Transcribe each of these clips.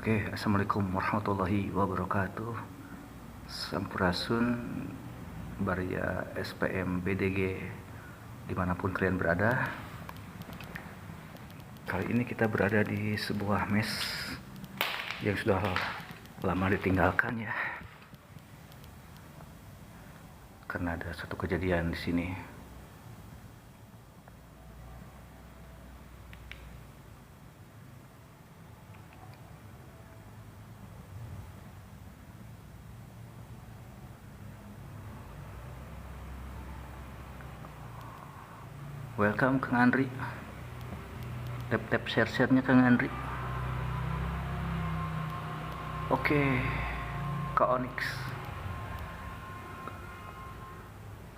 Oke, assalamualaikum warahmatullahi wabarakatuh. Sampurasun, Baria SPM BDG dimanapun kalian berada. Kali ini kita berada di sebuah mes yang sudah lama ditinggalkan ya, karena ada satu kejadian di sini. Welcome Kang Andri. Tap share-nya Kang Andri. Oke, Kak Onyx.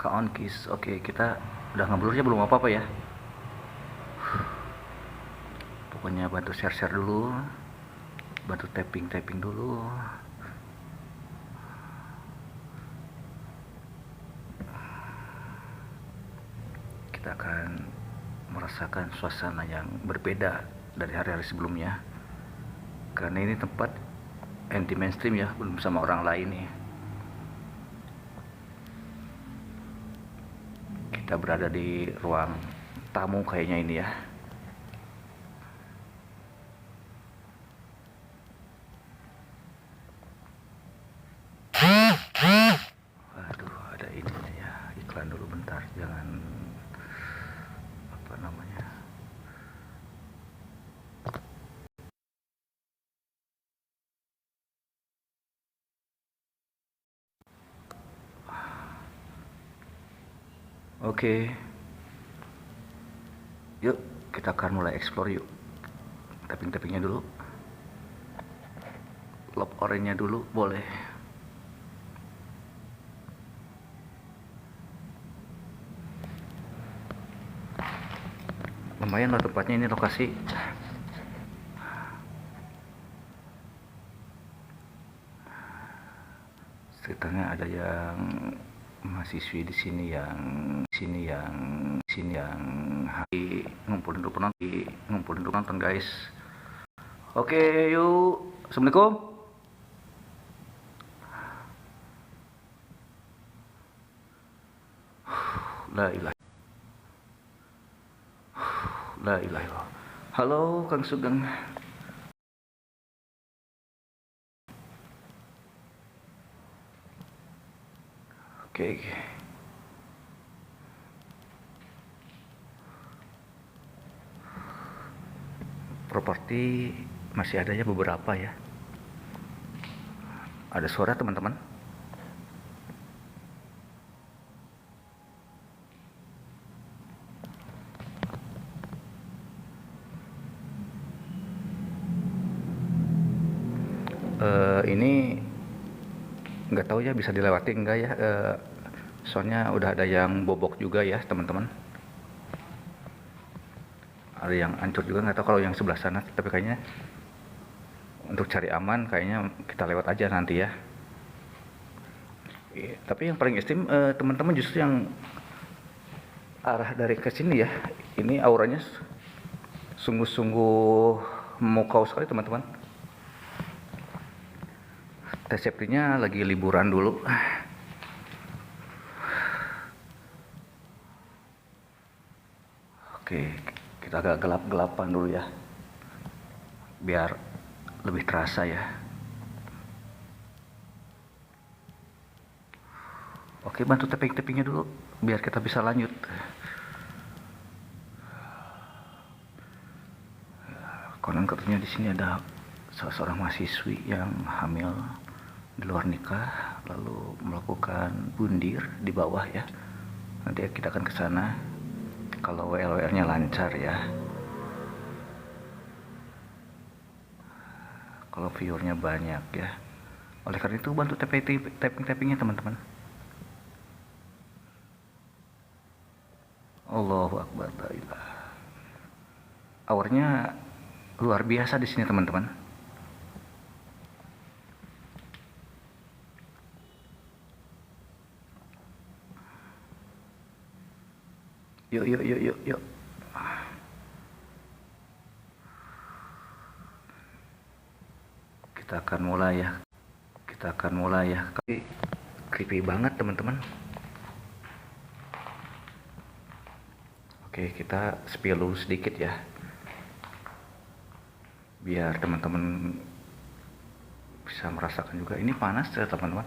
Kak Onkis. Oke, kita udah ngobrolnya belum apa-apa ya. Pokoknya bantu share dulu. Bantu tapping dulu. Kita akan merasakan suasana yang berbeda dari hari-hari sebelumnya, karena ini tempat anti mainstream ya, belum sama orang lain nih. Kita berada di ruang tamu kayaknya ini ya. Waduh, ada ininya ya, iklan dulu bentar, jangan apa namanya. Oke, yuk kita akan mulai explore yuk. Tappingnya dulu, love orange-nya dulu boleh. Lumayan lah tempatnya, ini lokasi ceritanya ada yang mahasiswi di sini yang hari ngumpulin penonton guys. Oke, yuk. Assalamualaikum. La ilaha illallah. Halo Kang Sugeng. Oke. Properti masih ada ya beberapa ya. Ada suara teman-teman? Ini nggak tahu ya bisa dilewati enggak ya. Soalnya udah ada yang bobok juga ya teman-teman. Ada yang hancur juga, nggak tahu kalau yang sebelah sana, tapi kayaknya untuk cari aman kayaknya kita lewat aja nanti ya. Tapi yang paling ekstrim teman-teman justru yang arah dari ke sini ya. Ini auranya sungguh-sungguh memukau sekali teman-teman. Safety-nya lagi liburan dulu. Oke, kita agak gelap-gelapan dulu ya, biar lebih terasa ya. Oke, bantu tappingnya dulu biar kita bisa lanjut. Konon katanya di sini ada salah seorang mahasiswi yang hamil di luar nikah, lalu melakukan bundir di bawah ya. Nanti kita akan ke sana kalau WLWR-nya lancar ya. Kalau viewernya banyak ya. Oleh karena itu bantu tappingnya teman-teman. Allahu Akbar. Aurnya luar biasa di sini teman-teman. Yuk. Kita akan mulai ya. Creepy banget teman-teman. Oke, kita spill dulu sedikit ya, biar teman-teman bisa merasakan juga. Ini panas ya teman-teman.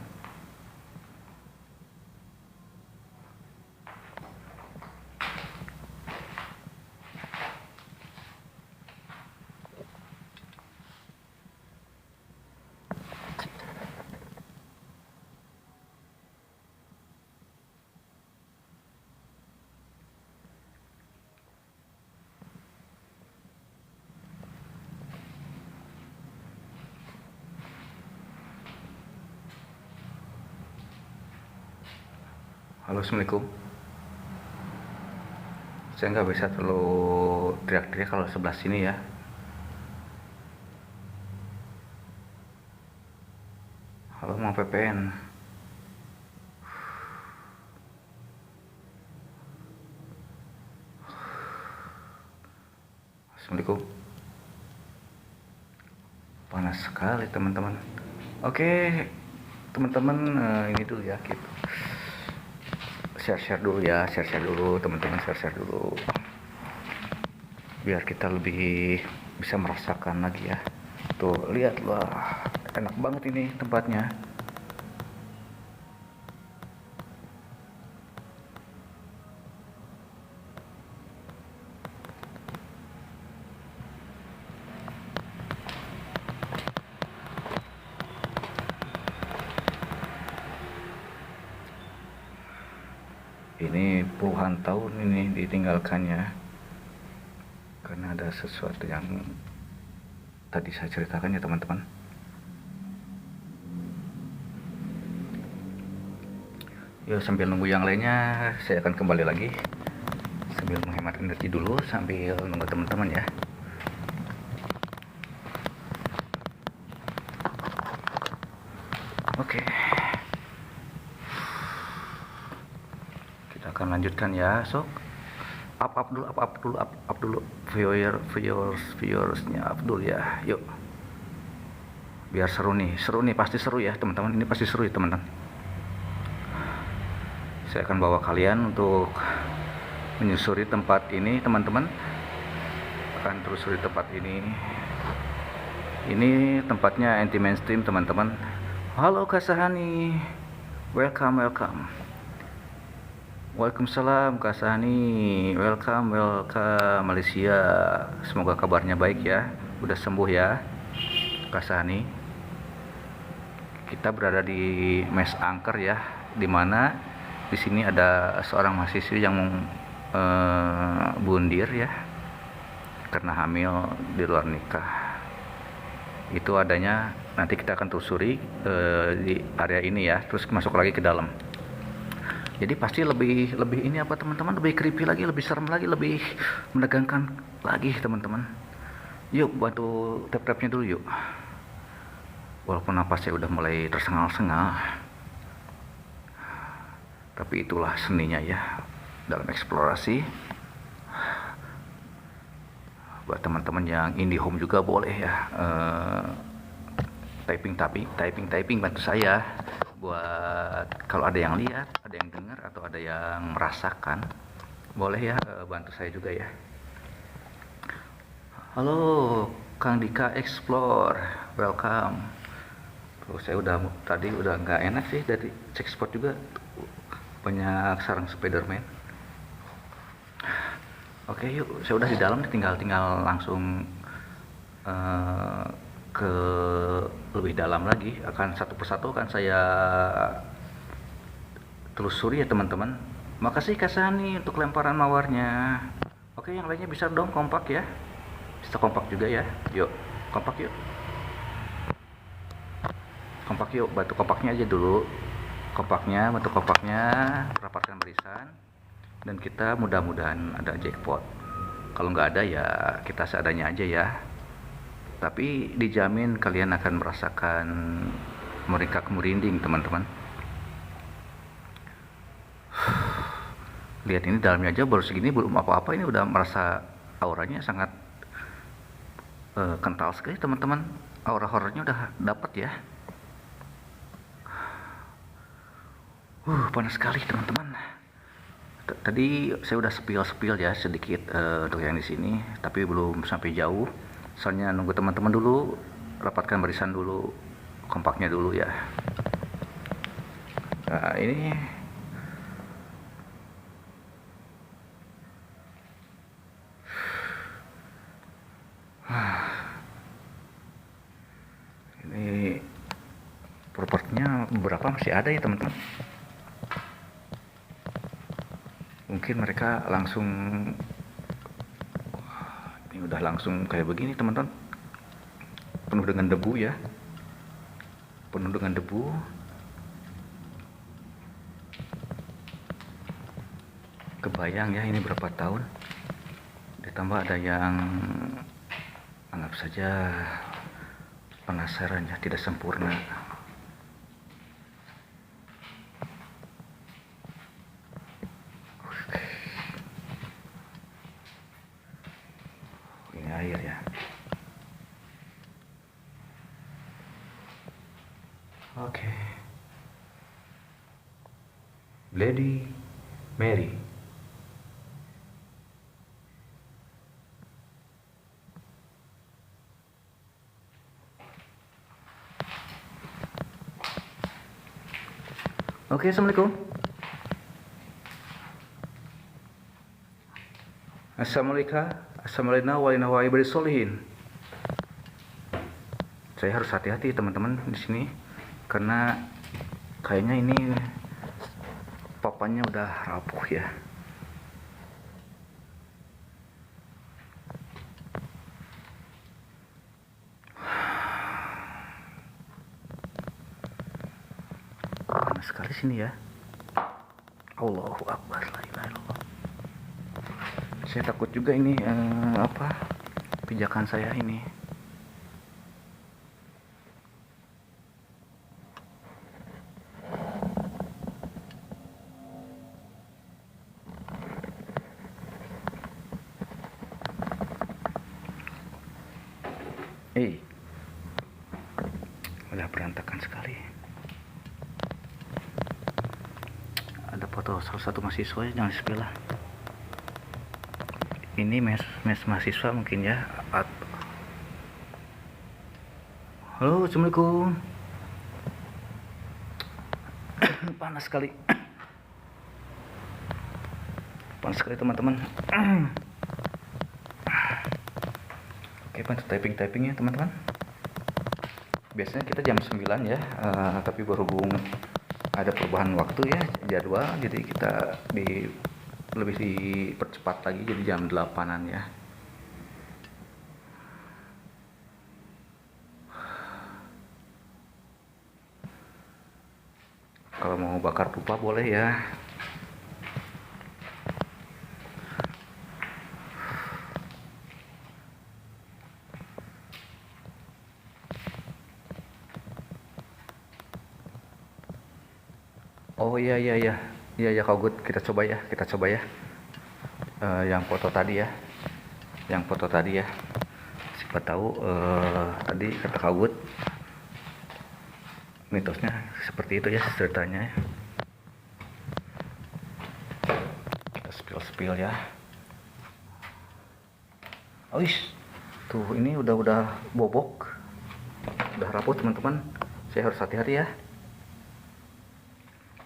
Halo, assalamualaikum. Saya nggak bisa terlalu teriak-teriak kalau sebelah sini ya. Halo, mau VPN. Assalamualaikum. Panas sekali teman-teman. Oke teman-teman, ini dulu ya, gitu. Share dulu ya, share dulu teman-teman, share dulu biar kita lebih bisa merasakan lagi ya. Tuh, lihatlah, enak banget ini tempatnya. Ini puluhan tahun ini ditinggalkannya karena ada sesuatu yang tadi saya ceritakan ya teman-teman. Yuk, sambil nunggu yang lainnya saya akan kembali lagi sambil menghemat energi dulu sambil nunggu teman-teman ya. Oke, kita akan lanjutkan ya. Sok up dulu viewersnya up dulu ya. Yuk, biar seru nih, pasti seru ya teman-teman. Ini pasti seru ya teman-teman. Saya akan bawa kalian untuk menyusuri tempat ini teman-teman. Akan telusuri tempat ini. Ini tempatnya anti mainstream teman-teman. Halo Kak Sahani, welcome. Waalaikumsalam Kak Sahani, welcome Malaysia. Semoga kabarnya baik ya, udah sembuh ya Kak Sahani. Kita berada di Mes Angker ya, dimana di sini ada seorang mahasiswi yang bundir ya karena hamil di luar nikah. Itu adanya, nanti kita akan telusuri di area ini ya, terus masuk lagi ke dalam. Jadi pasti lebih ini apa teman-teman, lebih creepy lagi, lebih serem lagi, lebih menegangkan lagi teman-teman. Yuk, bantu tap-tapnya dulu yuk. Walaupun napasnya udah mulai tersengal-sengal, tapi itulah seninya ya dalam eksplorasi. Buat teman-teman yang indie home juga boleh ya, typing bantu saya. Buat kalau ada yang lihat, ada yang dengar, atau ada yang merasakan, boleh ya bantu saya juga ya. Halo Kang Dika Explore, welcome. Tuh, saya tadi udah nggak enak sih dari cek spot juga, banyak sarang Spiderman. Oke, yuk, saya udah di dalam, tinggal langsung ke lebih dalam lagi. Akan satu persatu akan saya telusuri ya teman-teman. Makasih Kak Sani untuk lemparan mawarnya. Oke, yang lainnya bisa dong kompak ya, bisa kompak juga ya. Yuk, kompak yuk, bantu kompaknya aja dulu. Bantu kompaknya, rapatkan barisan, dan kita mudah-mudahan ada jackpot. Kalau nggak ada ya kita seadanya aja ya, tapi dijamin kalian akan merasakan merikak merinding teman-teman. Lihat ini dalamnya aja baru segini, belum apa-apa ini udah merasa auranya sangat kental sekali teman-teman. aura horornya udah dapet ya. Panas sekali teman-teman. Tadi saya udah spill ya sedikit untuk yang di sini, tapi belum sampai jauh. Soalnya nunggu teman-teman dulu, rapatkan barisan dulu, kompaknya dulu ya. Nah, ini propertinya beberapa masih ada ya teman-teman. Mungkin mereka langsung, ini udah langsung kayak begini teman-teman, penuh dengan debu ya, penuh dengan debu. Kebayang ya ini berapa tahun, ditambah ada yang anggap saja penasaran ya, tidak sempurna. Ini air ya. Oke. Bloody Mary. Oke, assalamualaikum. Assalamualaikum warahmatullahi wabarakatuh. Saya harus hati-hati teman-teman di sini karena kayaknya ini papannya udah rapuh ya. Panas sekali sini ya. Allahu Akbar, la ilaha illallah. Saya takut juga ini pijakan saya ini. Udah berantakan sekali. Ada foto salah satu mahasiswa, jangan sebelah. Ini mes mahasiswa mungkin ya. Halo, assalamualaikum. Panas sekali. Panas sekali teman-teman. Oke, bantu typing ya teman-teman. Biasanya kita jam 9 ya, tapi berhubung ada perubahan waktu ya jadwal, jadi kita lebih dipercepat lagi jadi jam 8-an ya. Kalau mau bakar dupa boleh ya. Oh iya Kak Gut, kita coba ya yang foto tadi ya, siapa tahu tadi kata Kak Gut mitosnya seperti itu ya ceritanya. Kita spill ya. Tuh ini udah bobok, udah rapuh teman-teman. Saya harus hati-hati ya.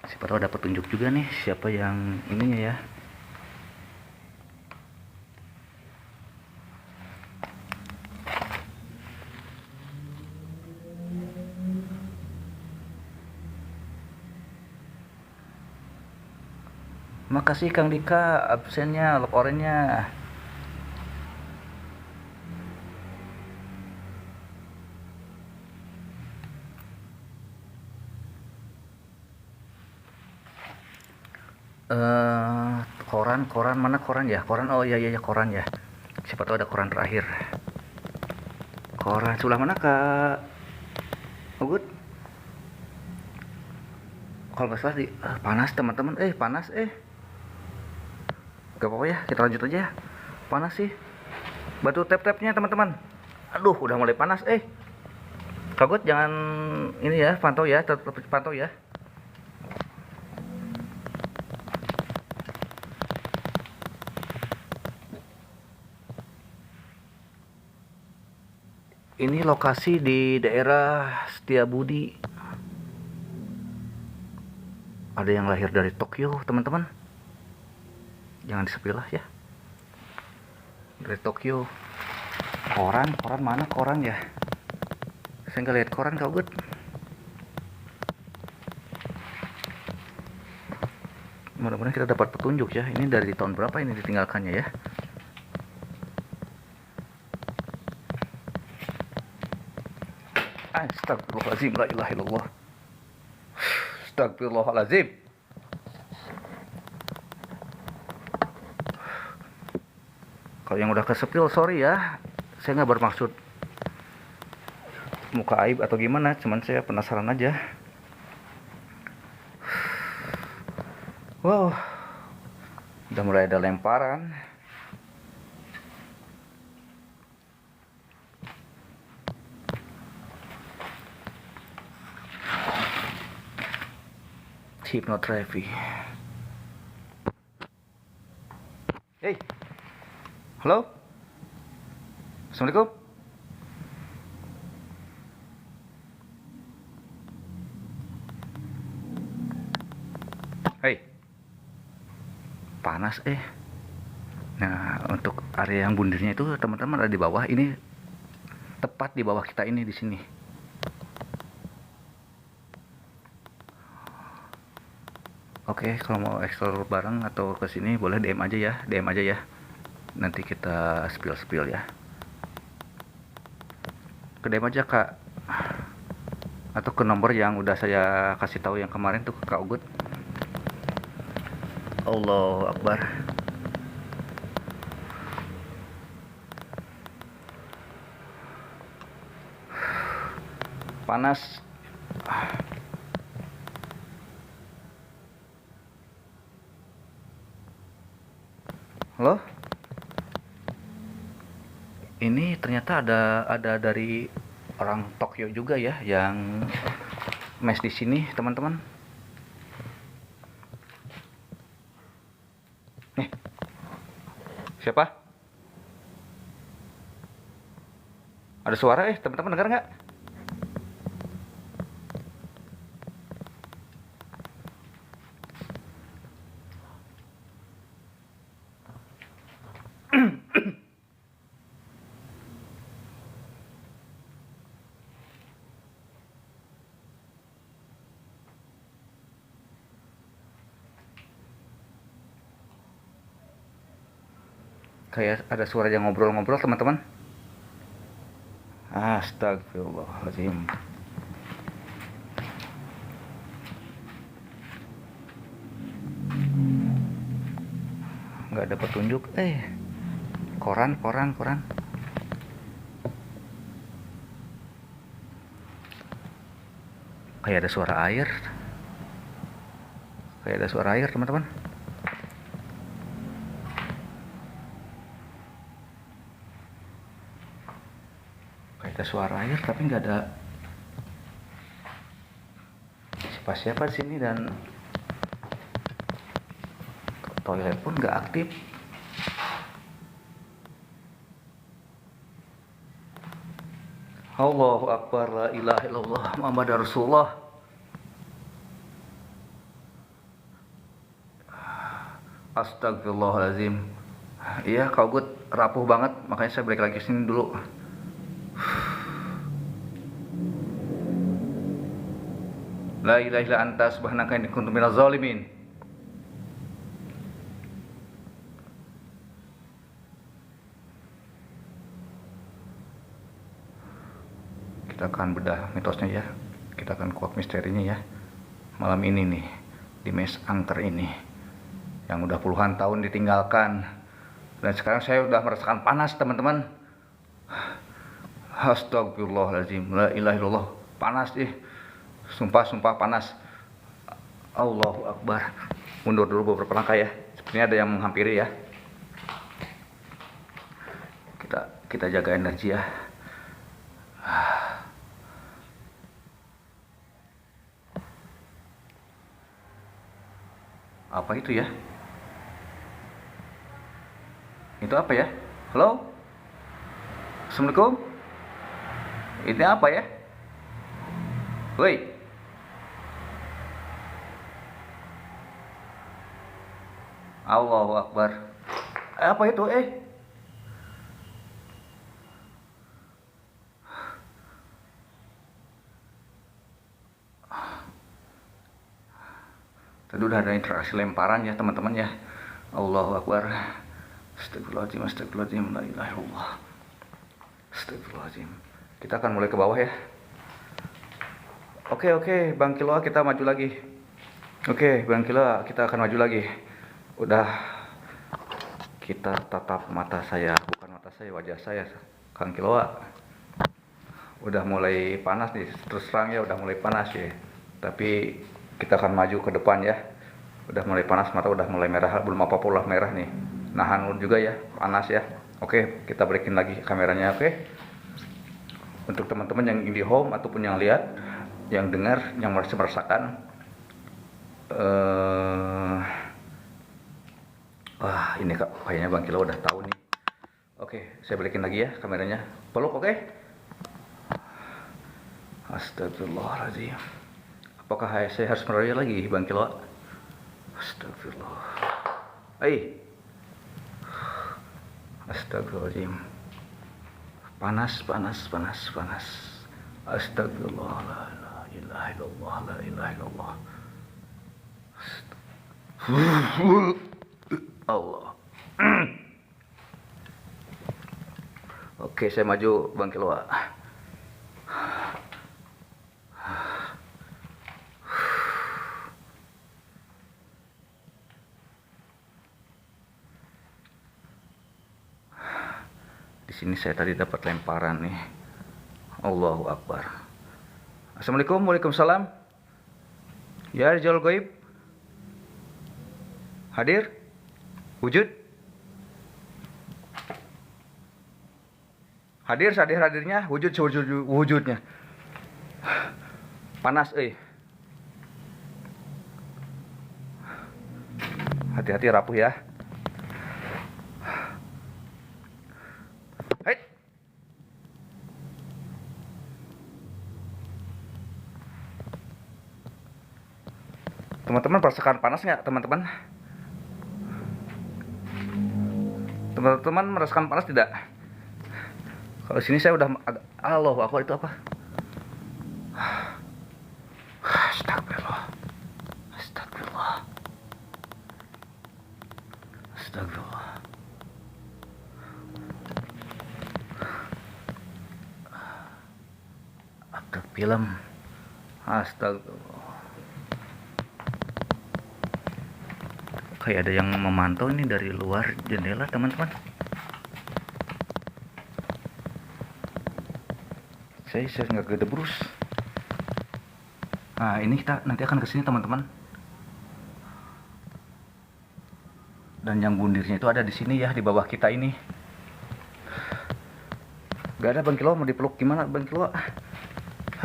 Siapa tahu ada petunjuk juga nih siapa yang ininya ya. Makasih Kang Dika absennya, log orange-nya. Koran mana koran ya? Oh iya koran ya. Siapa tahu ada koran terakhir. Koran sebelah mana Kak? Oh good. Kalau nggak salah panas teman-teman. Panas. Gak apa-apa ya, kita lanjut aja ya. Panas sih. Bantu tap-tapnya teman-teman. Aduh, udah mulai panas. Kagut jangan ini ya, pantau ya, tetap pantau ya. Ini lokasi di daerah Setiabudi. Ada yang lahir dari Tokyo, teman-teman. Jangan disepilah ya. Dari Tokyo. Koran mana koran ya? Saya nggak lihat koran, Kagut. Mudah-mudahan kita dapat petunjuk ya. Ini dari tahun berapa ini ditinggalkannya ya? Astagfirullahaladzim, la ilaha illallah. Astagfirullahaladzim. Kalau yang udah kesepil, sorry ya. Saya nggak bermaksud muka aib atau gimana, cuman saya penasaran aja. Wow, udah mulai ada lemparan. Hipnoterapi. Hey, halo, assalamualaikum. Hey, panas Nah, untuk area yang bundirnya itu teman-teman ada di bawah. Ini tepat di bawah kita ini di sini. Oke, kalau mau explore bareng atau ke sini boleh DM aja ya, DM aja ya. Nanti kita spill ya. Ke DM aja Kak. Atau ke nomor yang udah saya kasih tahu yang kemarin tuh ke Kak Ugut. Allahu Akbar. Panas. Halo? Ini ternyata ada dari orang Tokyo juga ya yang mes di sini, teman-teman. Nih. Siapa? Ada suara teman-teman dengar nggak? Kayak ada suara yang ngobrol-ngobrol, teman-teman. Astagfirullahaladzim. Nggak ada petunjuk. Koran. Kayak ada suara air. Teman-teman. Kayak ada suara air, tapi nggak ada siapa-siapa di sini dan toilet pun nggak aktif. Allahu Akbar, la ilaha illallah, Muhammadar Rasulullah. Astagfirullahaladzim. Iya, Kak Ugut rapuh banget, makanya saya balik lagi ke sini dulu. La ilaha illa anta subhanaka inni kuntu minaz zalimin. Kita akan bedah mitosnya ya. Kita akan kuak misterinya ya. Malam ini nih di mes angker ini yang udah puluhan tahun ditinggalkan. Dan sekarang saya udah merasakan panas, teman-teman. Astagfirullahaladzim, la ilaha illallah. Panas Sumpah panas. Allahu Akbar. Mundur dulu beberapa langkah ya. Sepertinya ada yang menghampiri ya. Kita jaga energi ya. Apa itu ya? Itu apa ya? Halo? Assalamualaikum? Ini apa ya? Woi. Allahu Akbar. Apa itu Tadi udah ada interaksi lemparan ya teman-teman ya. Allahu Akbar. Astagfirullahaladzim, astagfirullahaladzim, la ilaha illallah. Astagfirullahaladzim. Kita akan mulai ke bawah ya. Oke, Bang Kiloa kita maju lagi. Oke, Bang Kiloa kita akan maju lagi. Udah, kita tatap mata saya, bukan mata saya, wajah saya, Kang Kiloa. Udah mulai panas nih, terus terang ya udah mulai panas ya. Tapi kita akan maju ke depan ya. Udah mulai panas, mata udah mulai merah, belum apa-apa udah merah nih. Nahan juga ya, panas ya. Oke, kita balikin lagi kameranya, oke. Untuk teman-teman yang di home ataupun yang lihat, yang dengar, yang masih merasakan, wah ini kayaknya Bang Kilo udah tahu nih. Oke, saya balikin lagi ya kameranya. Peluk, oke? Astagfirullahaladzim. Apakah saya harus merayap lagi Bang Kilo? Astagfirullah. Astagfirullahaladzim. Panas. Astagfirullah. La ilaha illallah. La ilaha illallah. Allah. Oke, saya maju Bang Kiloa. Di sini saya tadi dapat lemparan nih. Allahu Akbar. Assalamualaikum, waalaikumsalam. Ya, Rijal Gaib. Hadir? Wujud? Hadirnya, wujudnya. Panas, Hati-hati rapuh ya. Teman-teman merasakan panas nggak teman-teman? Teman-teman merasakan panas tidak? Kalau sini saya udah Allahu Akbar, itu apa? Astagfirullah. Aktor film. Astagfirullah. Kayak ada yang memantau ini dari luar jendela teman-teman. Saya nggak gedebrus. Nah ini kita nanti akan kesini teman-teman. Dan yang bundirnya itu ada di sini ya, di bawah kita ini. Gak ada Bang Kilo, mau dipeluk gimana Bang Kilo?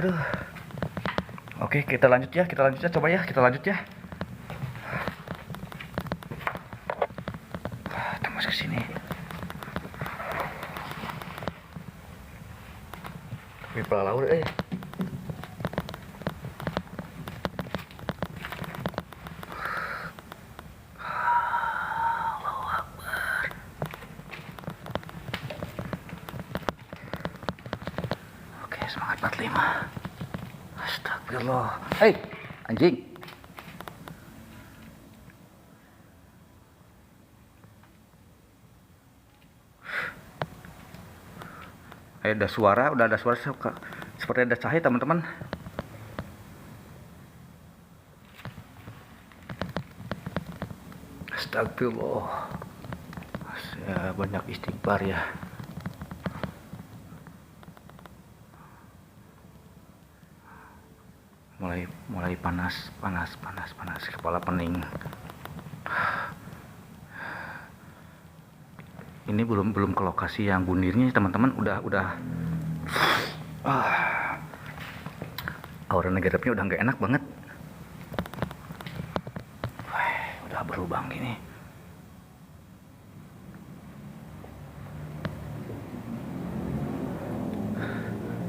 Aduh. Oke, kita lanjut ya, coba ya, kita lanjut ya. Masuk ke sini. Tapi pelalaur Allahu Akbar. Oke, semangat 45. Astagfirullah. Anjing. Udah ada suara seperti ada cahaya teman-teman. Astagfirullah. Saya banyak istighfar ya. Mulai panas, kepala pening. Ini belum ke lokasi yang bundirnya teman-teman, udah aura negatifnya udah nggak enak banget. Udah lubang gini.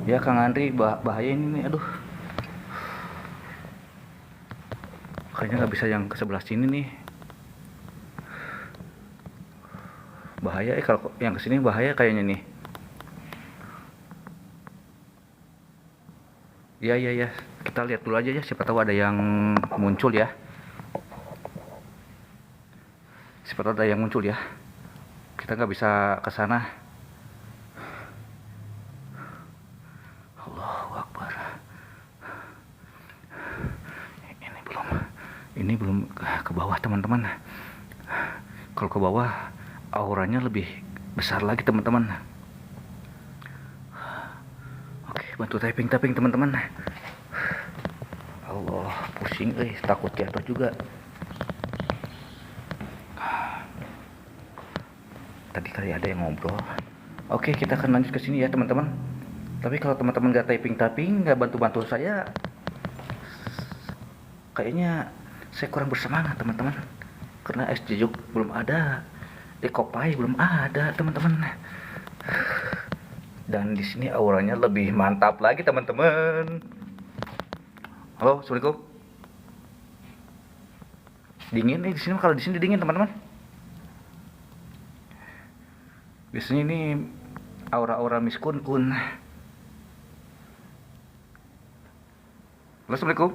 Ya Kang Andri, bahaya ini nih, aduh. Kayaknya nggak bisa yang ke sebelah sini nih. Bahaya kalau yang kesini bahaya kayaknya nih. Ya, kita lihat dulu aja ya, siapa tahu ada yang muncul ya. Siapa tahu ada yang muncul ya. Kita nggak bisa ke sana. Allahu Akbar. Ini belum ke bawah teman-teman. Kalau ke bawah auranya lebih besar lagi teman-teman. Oke, bantu typing teman-teman. Allah, pusing takut jatuh juga. Tadi kali ada yang ngobrol. Oke, kita akan lanjut ke sini ya teman-teman. Tapi kalau teman-teman nggak typing, nggak bantu saya, kayaknya saya kurang bersemangat teman-teman. Karena es jejuk belum ada, Kopai belum ada teman-teman. Dan di sini auranya lebih mantap lagi teman-teman. Halo, assalamualaikum. Dingin nih di sini, kalau di sini dingin teman-teman. Biasanya ini aura-aura miskun. Halo, assalamualaikum.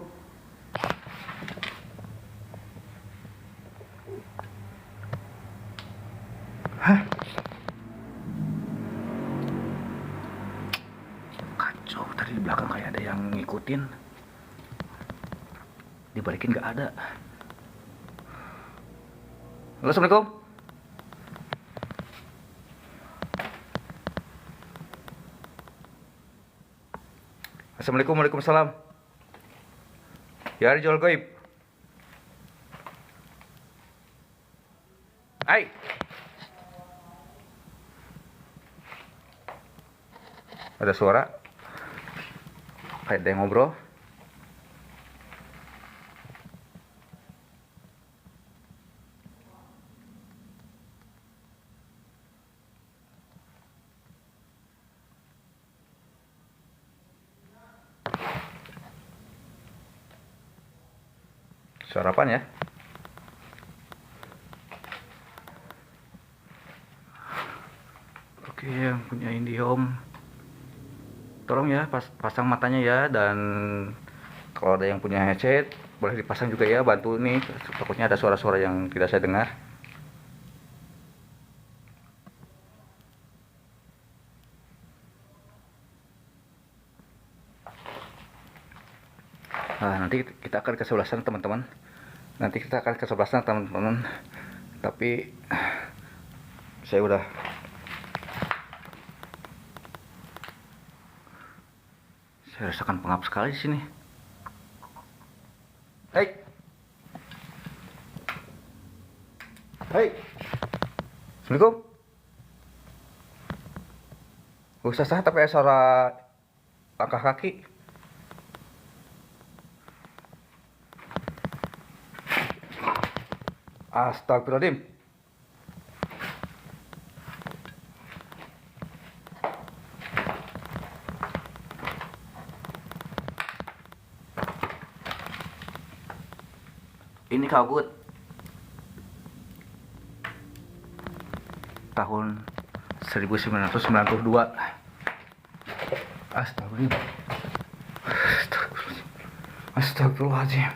Hah? Kacau, tadi di belakang kayak ada yang ngikutin. Dibalikin nggak ada. Halo, assalamualaikum. Assalamualaikum, waalaikumsalam. Ya, jual goib. Hai. Ada suara kayak ada yang ngobrol. Sarapan ya. Oke, yang punya IndiHome, tolong ya pasang matanya ya. Dan kalau ada yang punya headset boleh dipasang juga ya, bantu nih, takutnya ada suara-suara yang tidak saya dengar. Nah, nanti kita akan ke sebelah sana teman-teman. Tapi saya rasakan pengap sekali di sini. Hei. Assalamualaikum. Usah sah tapi ada suara langkah kaki. Astagfirullahaladzim. Ini kabut tahun 1992. Astagfirullahaladzim. Astagfirullahaladzim.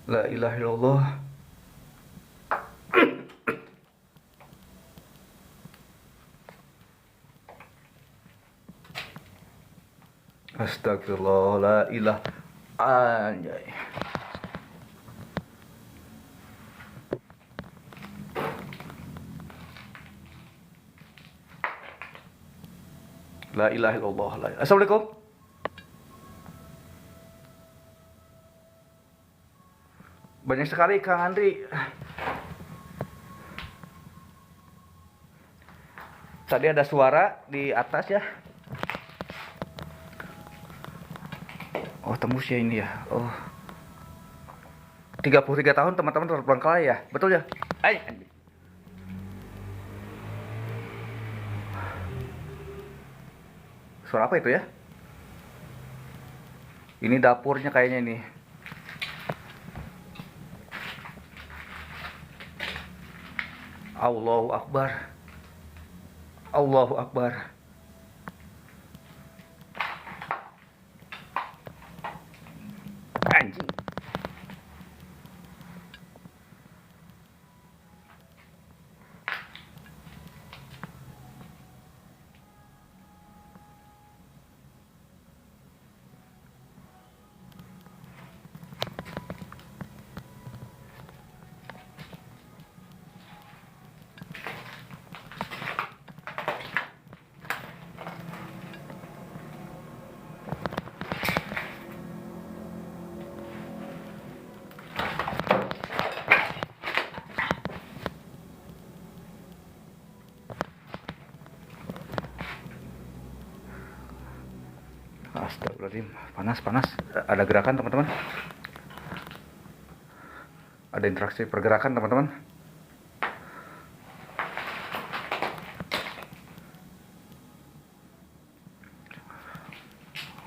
La ilaha illallah. Astagfirullah, la ilah. Anjay. La ilaha illallah. Assalamualaikum. Banyak sekali Kang Andri. Tadi ada suara di atas ya. Oh, tembus ya ini ya. Oh. 33 tahun teman-teman terbengkalai ya. Betul ya? Ay. Suara apa itu ya? Ini dapurnya kayaknya ini. Allahu Akbar. Allahu Akbar. Anjing. Astagfirullahaladzim, panas. Ada gerakan teman-teman. Ada interaksi pergerakan teman-teman.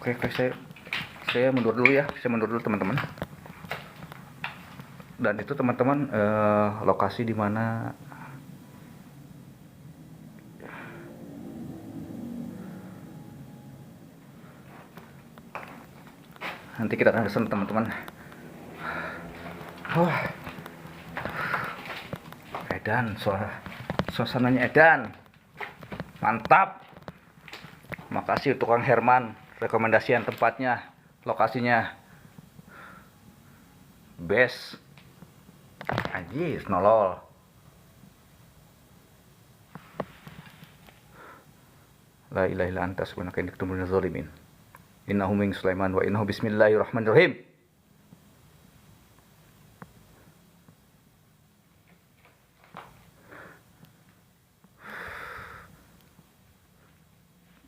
Oke, saya mundur dulu ya. Saya mundur dulu teman-teman. Dan itu teman-teman lokasi di mana nanti kita akan kesana teman-teman. Edan, suasananya edan, mantap. Makasih tukang Herman, rekomendasian tempatnya, lokasinya best. Anjir, nolol. La ilaha illa anta subhanaka inni kuntu minaz zalimin. Innahu min Sulaiman wa innahu bismillahirrahmanirrahim.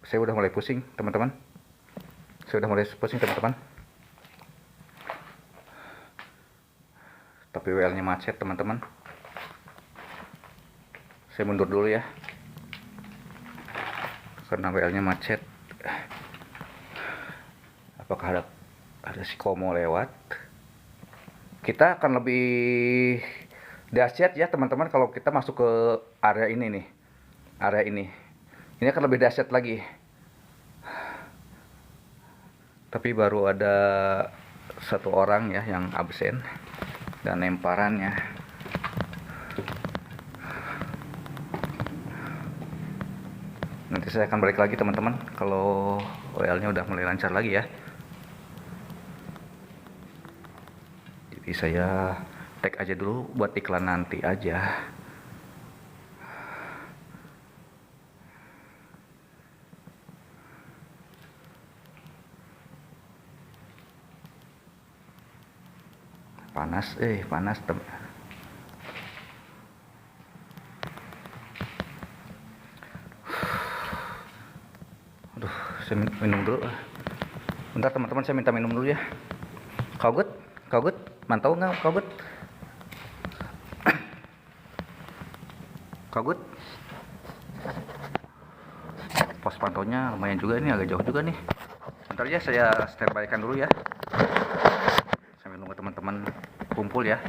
Saya udah mulai pusing, teman-teman. Tapi WL-nya macet, teman-teman. Saya mundur dulu ya. Karena WL-nya macet. Apakah ada si Komo lewat? Kita akan lebih dahsyat ya teman-teman kalau kita masuk ke area ini nih. Area ini. Ini akan lebih dahsyat lagi. Tapi baru ada satu orang ya yang absen dan lemparannya. Nanti saya akan balik lagi teman-teman kalau WL-nya udah mulai lancar lagi ya. Jadi saya tag aja dulu buat iklan nanti aja. Panas teman. Aduh, saya minum dulu. Bentar teman-teman, saya minta minum dulu ya. Kaugut, mantau nggak Kaugut? Kaugut. Pos pantaunya lumayan juga ini, agak jauh juga nih. Bentar ya, saya standby-kan dulu ya. Sambil nunggu teman-teman kumpul ya.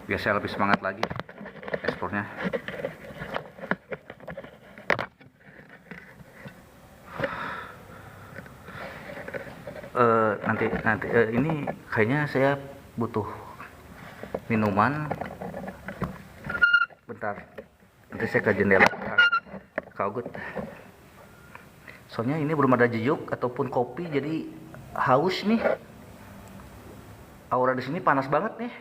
Biar saya lebih semangat lagi eksplornya. Nanti ini kayaknya saya butuh minuman. Bentar, nanti saya ke jendela Kaugut. Soalnya ini belum ada jejuk ataupun kopi, jadi haus nih. Aura di sini panas banget nih.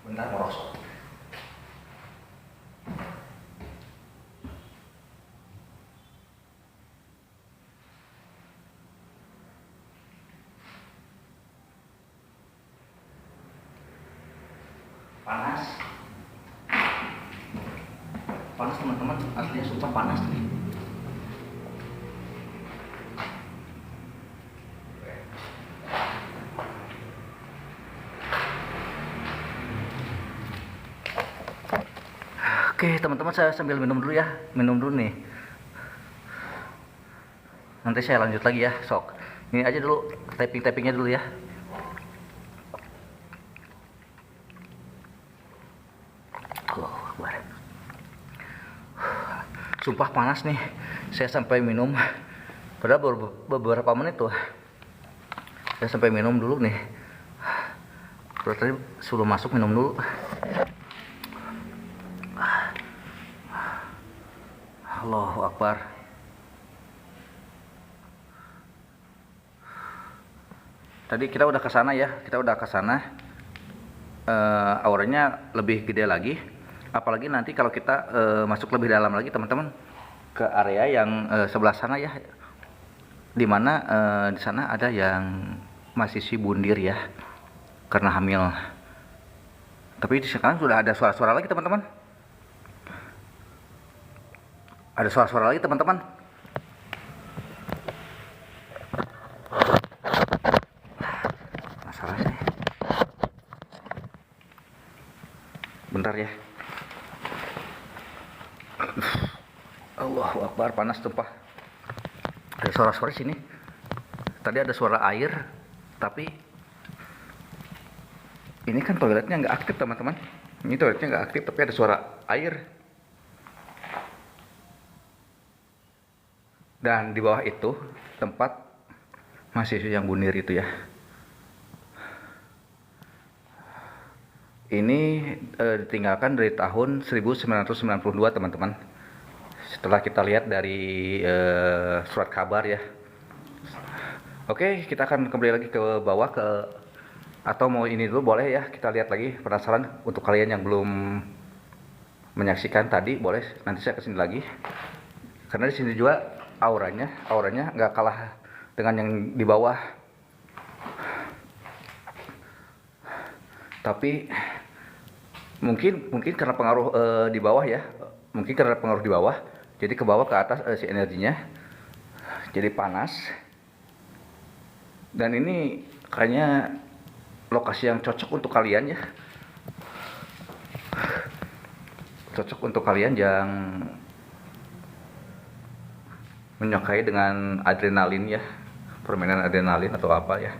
Bentar, merosot. Panas. Panas teman-teman, aslinya sumpah panas nih. Oke teman-teman, saya sambil minum dulu ya, minum dulu nih. Nanti saya lanjut lagi ya, sok. Ini aja dulu, typingnya dulu ya. Sumpah panas nih, saya sampai minum. Padahal beberapa menit tuh, saya sampai minum dulu nih. Terus tadi sebelum masuk minum dulu. Allahu Akbar. Tadi kita udah ke sana ya, auranya lebih gede lagi. Apalagi nanti kalau kita masuk lebih dalam lagi teman-teman, ke area yang sebelah sana ya, dimana di sana ada yang masih si bundir ya, karena hamil. Tapi sekarang sudah ada suara-suara lagi teman-teman. Ada suara-suara lagi teman-teman. Masalah sih. Bentar ya. Allahu Akbar, panas tumpah. Ada suara-suara sini. Tadi ada suara air, tapi ini kan toiletnya nggak aktif teman-teman. Ini toiletnya nggak aktif, tapi ada suara air. Dan di bawah itu tempat mahasiswa yang bundir itu ya. Ini ditinggalkan dari tahun 1992 teman-teman. Setelah kita lihat dari surat kabar ya. Oke, kita akan kembali lagi ke bawah atau mau ini dulu boleh ya, kita lihat lagi. Penasaran untuk kalian yang belum menyaksikan tadi, boleh nanti saya kesini lagi. Karena di sini juga auranya nggak kalah dengan yang di bawah. Tapi mungkin karena pengaruh di bawah ya, jadi ke bawah ke atas si energinya jadi panas. Dan ini kayaknya lokasi yang cocok untuk kalian ya, cocok untuk kalian yang menyukai dengan adrenalin ya, permainan adrenalin atau apa ya.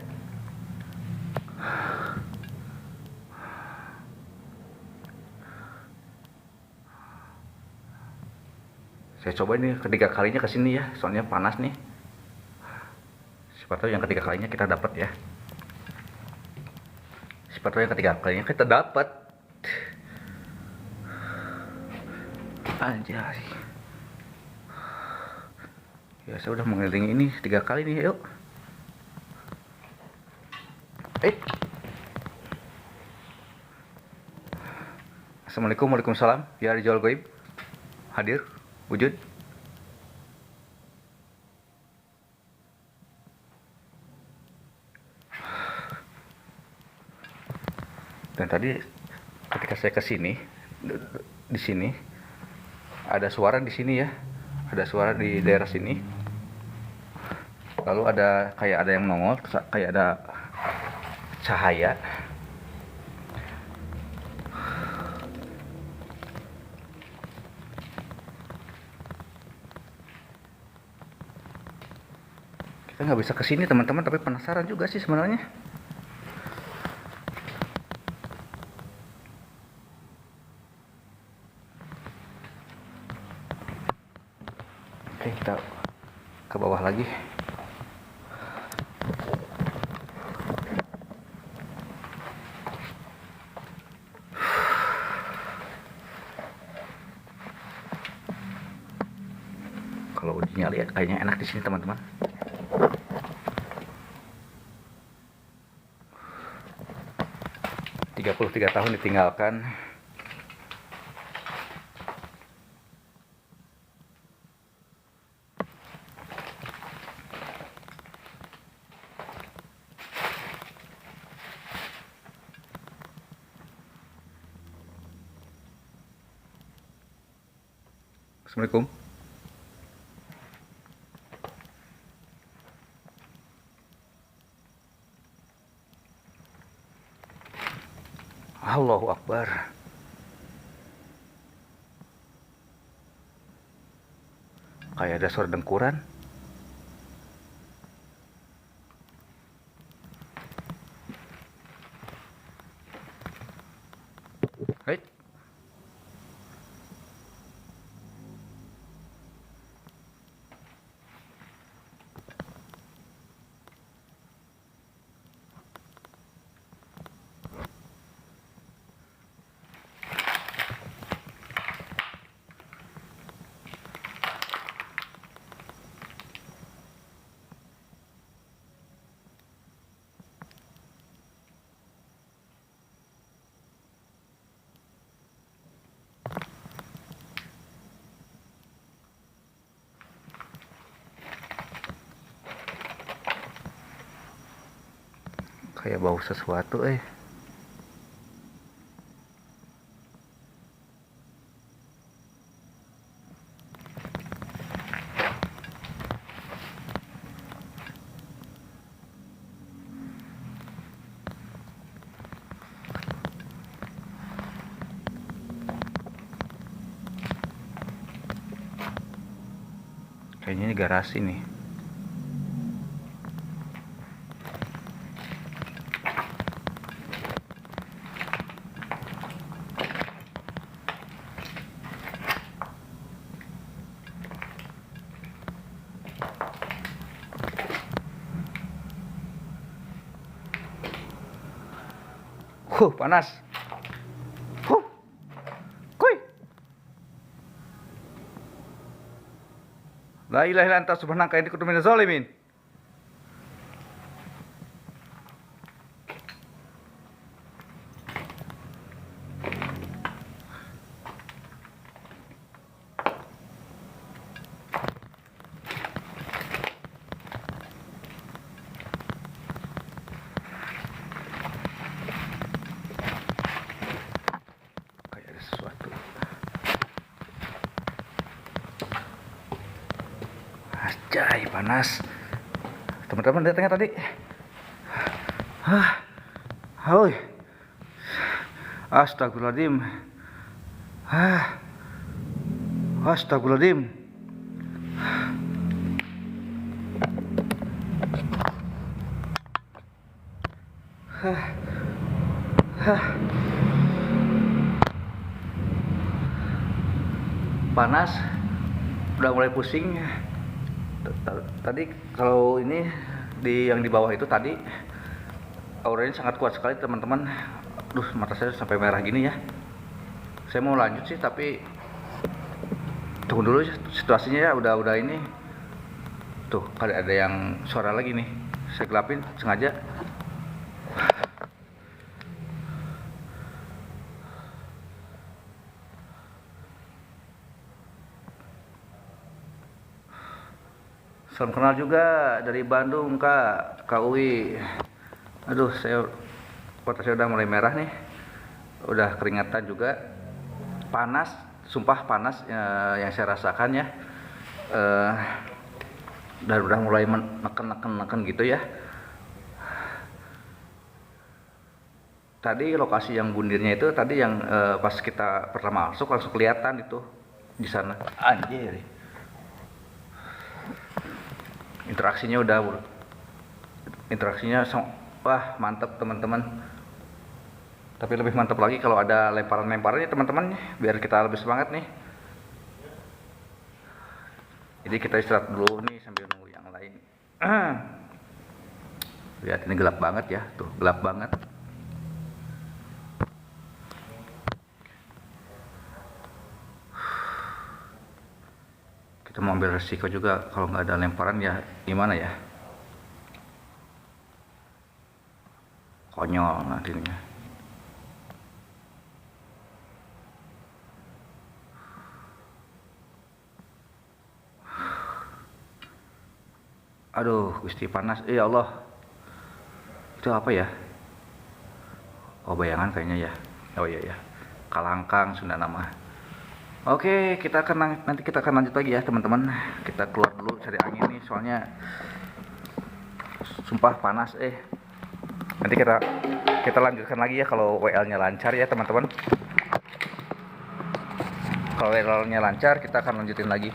Saya coba ini ketiga kalinya kesini ya, soalnya panas nih. Siapa tahu yang ketiga kalinya kita dapat ya. Siapa tahu yang ketiga kalinya kita dapat. Anjay. Ya saya udah mengelilingi ini 3 kali nih, yuk. Assalamualaikum, waalaikumsalam. Ya Rijal Goib hadir, wujud. Dan tadi ketika saya kesini, di sini ada suara di sini ya, ada suara di daerah sini. Lalu ada kayak ada yang nongol, kayak ada cahaya. Kita nggak bisa kesini teman-teman, tapi penasaran juga sih sebenarnya. Oke, kita ke bawah lagi. Kalau uji nyali ya, kayaknya enak di sini teman-teman. Tiga tahun ditinggalkan. Assalamualaikum. Allahu Akbar. Kayak ada suara dengkuran. Hei. Kayak bau sesuatu Kayaknya ini garasi nih. Panas. Kuy. La ilaha illa anta subhanaka inni kuntu minaz zalimin. Kayak ada sesuatu. Anjay, panas. Teman-teman datangnya tadi. Hoi. Astagfirullahaladzim. Astagfirullahaladzim. Panas. Udah mulai pusing. Tadi kalau ini yang di bawah itu tadi auranya sangat kuat sekali teman-teman. Duh, mata saya sampai merah gini ya. Saya mau lanjut sih tapi tunggu dulu situasinya ya, udah ini. Tuh, ada yang suara lagi nih. Saya gelapin sengaja. Salam kenal juga dari Bandung, Kak Uwi. Aduh, mata saya udah mulai merah nih. Udah keringatan juga. Panas, sumpah panas yang saya rasakan ya. Dan udah mulai neken gitu ya. Tadi lokasi yang bundirnya itu tadi yang pas kita pertama masuk langsung kelihatan itu di sana. Anjir. Interaksinya wah mantap teman-teman. Tapi lebih mantap lagi kalau ada lemparan-lemparannya teman-teman, biar kita lebih semangat nih. Jadi kita istirahat dulu nih sambil nunggu yang lain. Lihat ini gelap banget ya, tuh gelap banget. Kita mau ambil resiko juga kalau nggak ada lemparan ya gimana ya, konyol nantinya. Aduh, Gusti panas. Ya Allah, itu apa ya? Oh, bayangan kayaknya ya. Oh iya ya, kalangkang Sunda nama. Oke, nanti kita akan lanjut lagi ya teman-teman. Kita keluar dulu cari angin nih, soalnya sumpah panas. Nanti kita lanjutkan lagi ya kalau WL-nya lancar ya teman-teman. Kalau WL-nya lancar kita akan lanjutin lagi.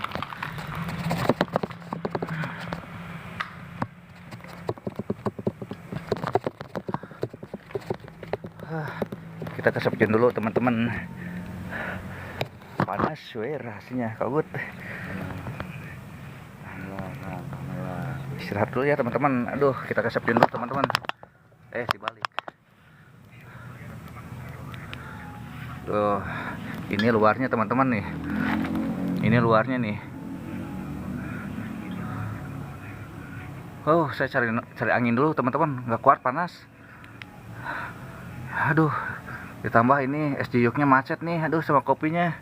Kita kesepian dulu teman-teman. Panas rasanya kabut. Istirahat dulu ya teman-teman. Aduh, kita kesepian dulu teman-teman. Dibalik. Tuh, ini luarnya teman-teman nih. Ini luarnya nih. Oh, saya cari angin dulu teman-teman. Nggak kuat, panas. Aduh, ditambah ini es jiyuknya macet nih. Aduh, sama kopinya.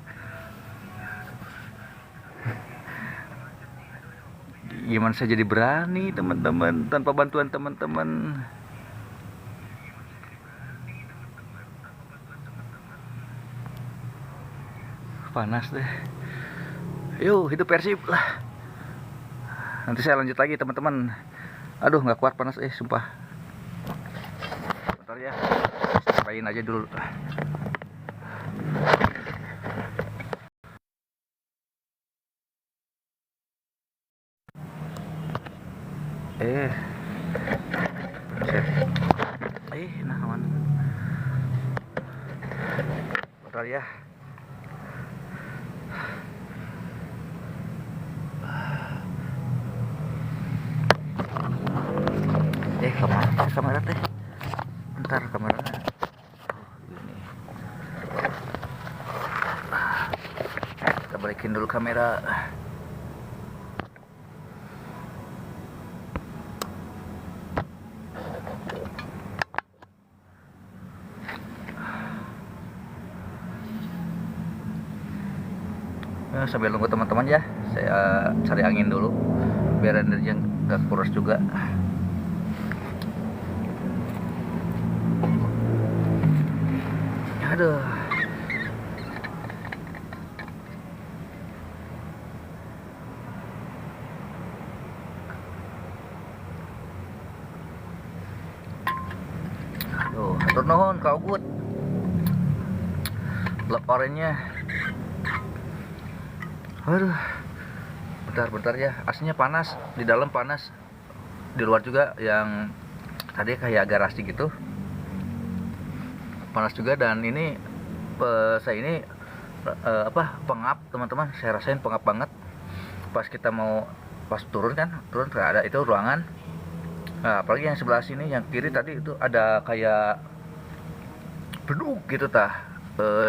Gimana saya jadi berani teman-teman tanpa bantuan teman-teman. Panas deh. Yuk, hidup Persib lah. Nanti saya lanjut lagi teman-teman. Aduh, nggak kuat, panas sumpah. Bentar ya, cobain aja dulu. Nah aman. Bentar ya. Kamera teh. Bentar kameranya. Ini. Kita balikin dulu kamera. Sambil nunggu teman-teman ya, saya cari angin dulu biar energi nggak kuras juga. Aduh. Hatur nuhun Kak Ugut. Leparannya. Aduh. Bentar ya. Aslinya panas, di dalam panas. Di luar juga yang tadi kayak agak rasti gitu. Panas juga, dan ini saya ini pengap teman-teman. Saya rasain pengap banget. Pas turun ada itu ruangan. Nah, apalagi yang sebelah sini, yang kiri tadi itu ada kayak beduk gitu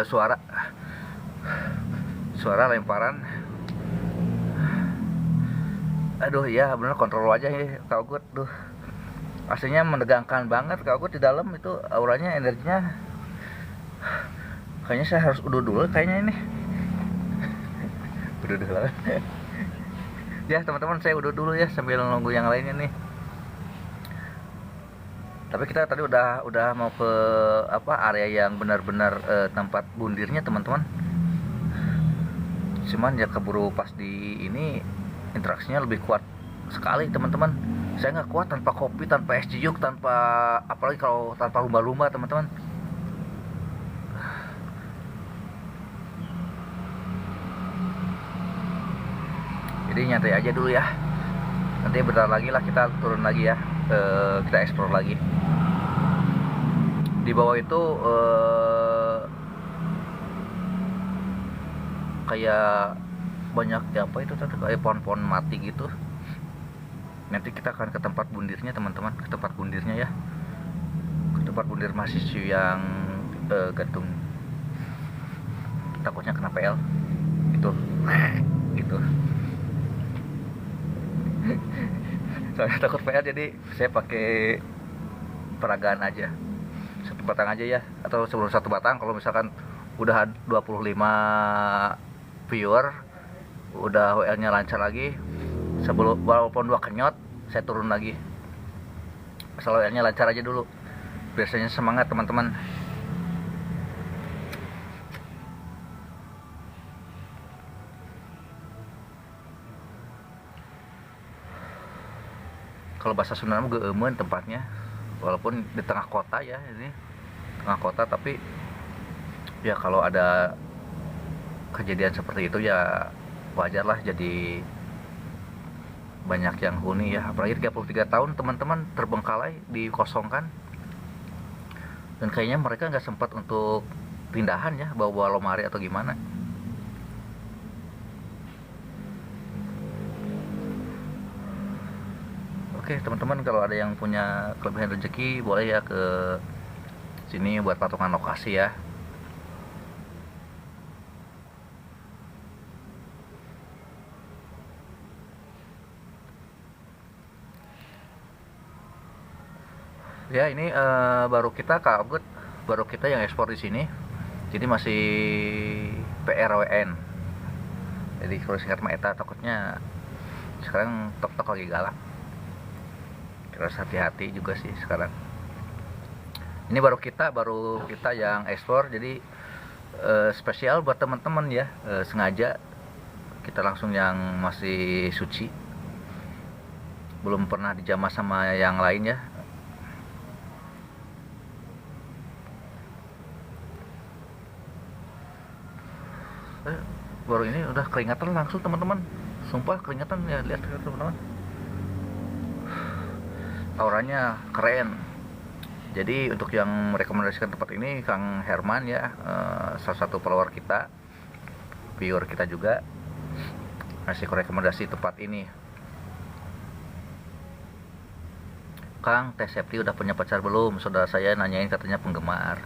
suara lemparan. Aduh ya, bener kontrol aja ya Kak Ugut. Duh, aslinya menegangkan banget Kak Ugut. Di dalam itu auranya, energinya. Kayaknya saya harus udah dulu kayaknya ini. Udah dulu. Ya teman-teman, saya udah dulu ya sambil nunggu yang lainnya nih. Tapi kita tadi udah mau ke area yang benar-benar tempat bundirnya teman-teman. Cuman ya keburu pas di ini interaksinya lebih kuat sekali teman-teman. Saya nggak kuat tanpa kopi, tanpa es jiyuk, apalagi kalau tanpa lumba-lumba teman-teman. Jadi nyantai aja dulu ya. Nanti bentar lagi lah kita turun lagi ya. Kita explore lagi. Di bawah itu kayak banyak itu kayak pohon-pohon mati gitu. Nanti kita akan ke tempat bundirnya teman-teman, ke tempat bundirnya ya, ke tempat bundir mahasiswa yang gantung. Takutnya kena PL itu gitu. Soalnya takut PL, jadi saya pakai peragaan aja, satu batang aja ya, atau sebelum satu batang. Kalau misalkan udah 25 viewer, udah WL-nya lancar lagi, walaupun 2 kenyot saya turun lagi. Asal WL-nya lancar aja dulu, biasanya semangat teman-teman. Kalau bahasa Sunda mah geueumeuan tempatnya, walaupun di tengah kota ya, ini tengah kota, tapi ya kalau ada kejadian seperti itu ya wajar lah, jadi banyak yang huni ya. Apalagi 33 tahun teman-teman terbengkalai, dikosongkan, dan kayaknya mereka nggak sempat untuk pindahan ya, bawa lemari atau gimana. Oke teman-teman, kalau ada yang punya kelebihan rezeki boleh ya ke sini buat patungan lokasi ya. Ya ini baru kita kabut, baru kita yang ekspor di sini, jadi masih PRWN. Jadi kalau singkat mah eta, takutnya sekarang tok-tok lagi galak. Harus hati-hati juga sih sekarang. Ini baru kita yang ekspor, jadi spesial buat teman-teman ya, sengaja kita langsung yang masih suci, belum pernah dijamah sama yang lain ya. Baru ini udah keringatan langsung teman-teman, sumpah keringatan ya, lihat teman-teman, auranya keren. Jadi untuk yang merekomendasikan tempat ini Kang Herman ya, salah satu follower kita, viewer kita juga, ngasih rekomendasi tempat ini. Kang, Teh Septi udah punya pacar belum? Saudara saya nanyain, katanya penggemar.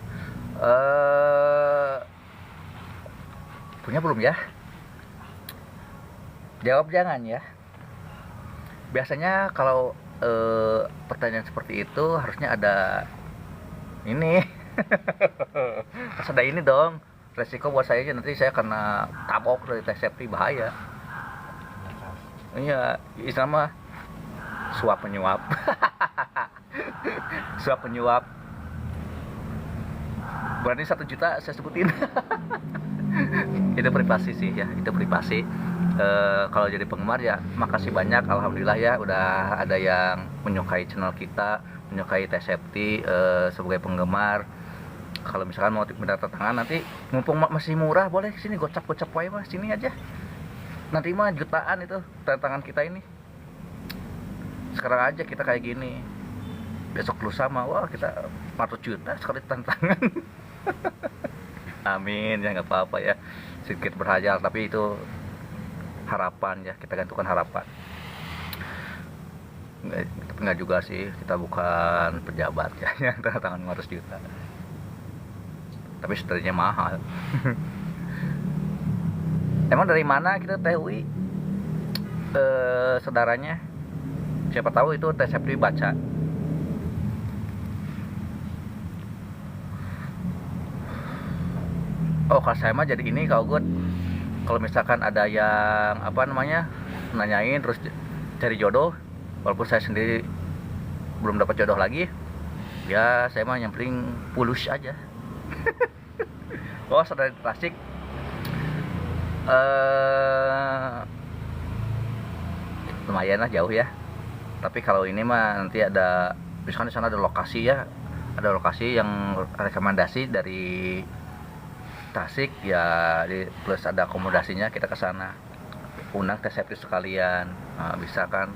Punya belum ya? Jawab jangan ya. Biasanya kalau pertanyaan seperti itu harusnya ada ini. Harus ada ini dong. Resiko buat saya nanti saya kena tabok dari Teh Septi, bahaya. Iya, istilah mah suap menyuap. Suap menyuap. Berarti 1 juta saya sebutin. Itu privasi sih ya, itu privasi. Kalau jadi penggemar ya makasih banyak, alhamdulillah ya udah ada yang menyukai channel kita, menyukai Teh Septi sebagai penggemar. Kalau misalkan mau minta tantangan, nanti mumpung masih murah, boleh sini gocap-gocap wae mah, sini aja. Nanti mah jutaan itu tantangan kita ini. Sekarang aja kita kayak gini, besok lusa mah wah kita 400 juta sekali tantangan. Amin ya, nggak apa-apa ya, sedikit berhayal, tapi itu harapan ya, kita gantungkan harapan. Nggak juga sih, kita bukan pejabat ya yang tangan 500 juta, tapi sebenarnya mahal. Emang dari mana kita tahu saudaranya? Siapa tahu itu Teh Septi baca. Oh, kalau saya mah jadi ini, kalau gue kalau misalkan ada yang nanyain terus cari jodoh, walaupun saya sendiri belum dapat jodoh lagi, ya saya mah yang penting pulus aja. Oh, saudara di Tasik, lumayan lah jauh ya. Tapi kalau ini mah nanti ada, misalkan di sana ada lokasi ya, ada lokasi yang rekomendasi dari Tasik ya, plus ada akomodasinya, kita ke sana undang Teh Septi sekalian. Bisa kan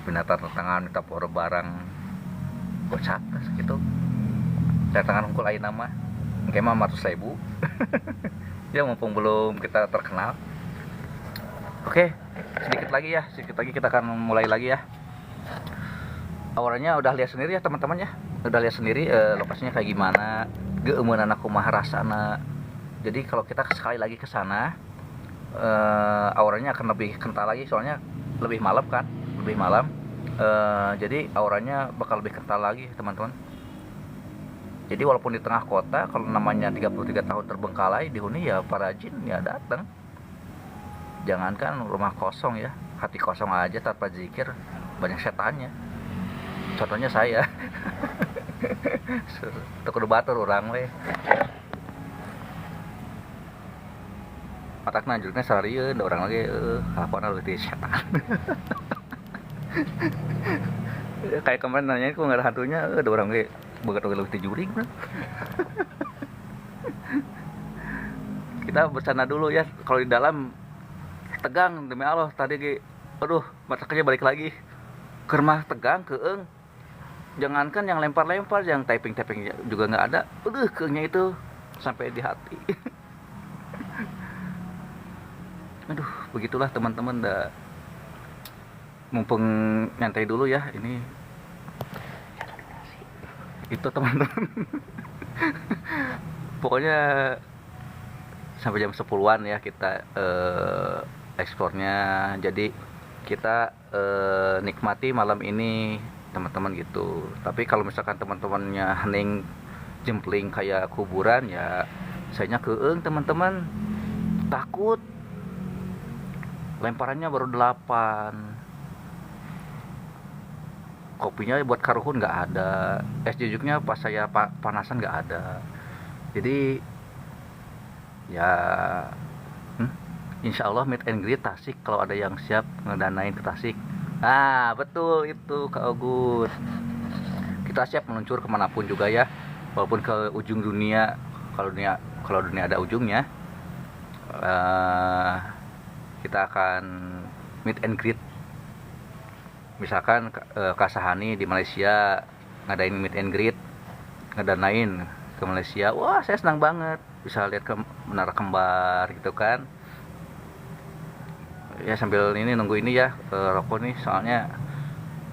minta tantangan, minta foto barang, gocap gitu, tantangan hukum lain nama kayak mah 100.000. Ya mumpung belum kita terkenal. Oke, sedikit lagi kita akan mulai lagi ya. Awalnya udah lihat sendiri ya teman-teman ya, udah lihat sendiri lokasinya kayak gimana, geueumeunana kumaha rasana. Jadi kalau kita sekali lagi ke sana, auranya akan lebih kental lagi, soalnya lebih malam kan, lebih malam. Jadi auranya bakal lebih kental lagi teman-teman. Jadi walaupun di tengah kota, kalau namanya 33 tahun terbengkalai dihuni ya para jin ya datang. Jangankan rumah kosong ya, hati kosong aja tanpa zikir banyak setannya. Contohnya saya. Tuh kudu batur orang we. Matak nanjurnya sararieun, da urang lagi halapan leuwih setan. Kayak kemarin nanyain kok nggak ada hantunya, ada orang kayak banget lebih juring bro. Kita bersana dulu ya, kalau di dalam tegang demi Allah tadi aduh mataknya balik lagi ke rumah tegang keeng, jangankan yang lempar-lempar, yang typing juga nggak ada, keengnya itu sampai di hati. Aduh begitulah teman-teman, dah mumpung nyantai dulu ya ini itu teman-teman. Pokoknya sampai jam 10-an ya kita ekspornya, jadi kita nikmati malam ini teman-teman gitu. Tapi kalau misalkan teman-temannya hening jempling kayak kuburan ya sayanya keeng teman-teman, takut lemparannya baru 8, kopinya buat karuhun nggak ada, es jujuknya pas saya panasan nggak ada. Jadi ya insya Allah meet and greet Tasik, kalau ada yang siap ngedanain ke Tasik. Ah betul itu Kak Agus, kita siap meluncur kemanapun juga ya, walaupun ke ujung dunia, kalau dunia ada ujungnya. Kita akan meet and greet. Misalkan Kak Sahani di Malaysia ngadain meet and greet, ngedanain ke Malaysia, wah saya senang banget bisa lihat ke Menara Kembar gitu kan ya. Sambil ini nunggu ini ya rokok nih, soalnya